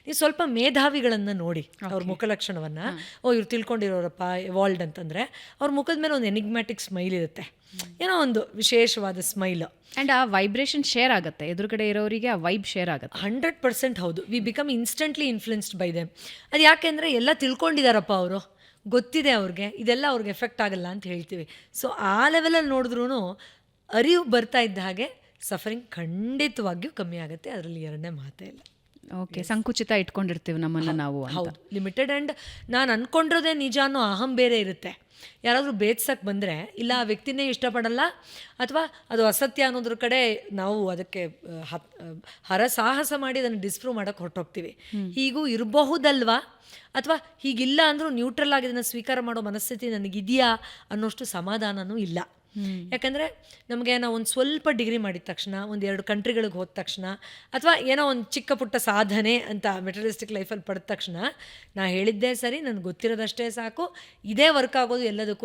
ನೀವು ಸ್ವಲ್ಪ ಮೇಧಾವಿಗಳನ್ನು ನೋಡಿ ಅವ್ರ ಮುಖಲಕ್ಷಣವನ್ನು, ಇವ್ರು ತಿಳ್ಕೊಂಡಿರೋರಪ್ಪ ಎವಾಲ್ಡ್ ಅಂತಂದರೆ ಅವ್ರ ಮುಖದ ಮೇಲೆ ಒಂದು ಎನಿಗ್ಮ್ಯಾಟಿಕ್ ಸ್ಮೈಲ್ ಇರುತ್ತೆ, ಏನೋ ಒಂದು ವಿಶೇಷವಾದ ಸ್ಮೈಲ್. ಆ್ಯಂಡ್ ಆ ವೈಬ್ರೇಷನ್ ಶೇರ್ ಆಗುತ್ತೆ, ಎದುರುಗಡೆ ಇರೋರಿಗೆ ಆ ವೈಬ್ ಶೇರ್ ಆಗುತ್ತೆ. 100% ಹೌದು. We become instantly influenced by them. ಅದು ಯಾಕೆಂದರೆ ಎಲ್ಲ ತಿಳ್ಕೊಂಡಿದ್ದಾರಪ್ಪ ಅವರು, ಗೊತ್ತಿದೆ ಅವ್ರಿಗೆ, ಇದೆಲ್ಲ ಅವ್ರಿಗೆ ಎಫೆಕ್ಟ್ ಆಗಲ್ಲ ಅಂತ ಹೇಳ್ತೀವಿ. ಸೊ ಆ ಲೆವೆಲಲ್ಲಿ ನೋಡಿದ್ರೂ ಅರಿವು ಬರ್ತಾ ಇದ್ದ ಹಾಗೆ ಸಫರಿಂಗ್ ಖಂಡಿತವಾಗಿಯೂ ಕಮ್ಮಿ ಆಗುತ್ತೆ, ಅದರಲ್ಲಿ ಎರಡನೇ ಮಾತೇ ಇಲ್ಲ. ಓಕೆ, ಸಂಕುಚಿತ ಇಟ್ಕೊಂಡಿರ್ತೀವಿ ನಮ್ಮನ್ನು ನಾವು. ಹೌದು, ಲಿಮಿಟೆಡ್. ಆ್ಯಂಡ್ ನಾನು ಅಂದ್ಕೊಂಡಿರೋದೇ ನಿಜ ಅನ್ನೋ ಅಹಂ ಬೇರೆ ಇರುತ್ತೆ. ಯಾರಾದರೂ ಬೇತ್ಸಕ್ಕೆ ಬಂದರೆ ಇಲ್ಲ ಆ ವ್ಯಕ್ತಿನೇ ಇಷ್ಟಪಡಲ್ಲ ಅಥವಾ ಅದು ಅಸತ್ಯ ಅನ್ನೋದ್ರ ಕಡೆ ನಾವು ಅದಕ್ಕೆ ಹರಸಾಹಸ ಮಾಡಿ ಅದನ್ನು ಡಿಸ್ಪ್ರೂವ್ ಮಾಡೋಕ್ಕೆ ಹೊರಟೋಗ್ತೀವಿ. ಹೀಗೂ ಇರಬಹುದಲ್ವಾ, ಅಥವಾ ಹೀಗಿಲ್ಲ ಅಂದರೂ ನ್ಯೂಟ್ರಲ್ ಆಗಿ ಇದನ್ನು ಸ್ವೀಕಾರ ಮಾಡೋ ಮನಸ್ಥಿತಿ ನನಗಿದೆಯಾ ಅನ್ನೋಷ್ಟು ಸಮಾಧಾನವೂ ಇಲ್ಲ. ಯಾಕಂದರೆ ನಮಗೆ ನಾವು ಒಂದು ಸ್ವಲ್ಪ ಡಿಗ್ರಿ ಮಾಡಿದ ತಕ್ಷಣ, ಒಂದು 2 ಕಂಟ್ರಿಗಳಿಗೆ ಹೋದ ತಕ್ಷಣ, ಅಥವಾ ಏನೋ ಒಂದು ಚಿಕ್ಕ ಪುಟ್ಟ ಸಾಧನೆ ಅಂತ ಮೆಟೀರಿಯಲಿಸ್ಟಿಕ್ ಲೈಫಲ್ಲಿ ಪಡೆದ ತಕ್ಷಣ ನಾ ಹೇಳಿದ್ದೇ ಸರಿ, ನನಗೆ ಗೊತ್ತಿರೋದಷ್ಟೇ ಸಾಕು, ಇದೇ ವರ್ಕ್ ಆಗೋದು ಎಲ್ಲದಕ್ಕೂ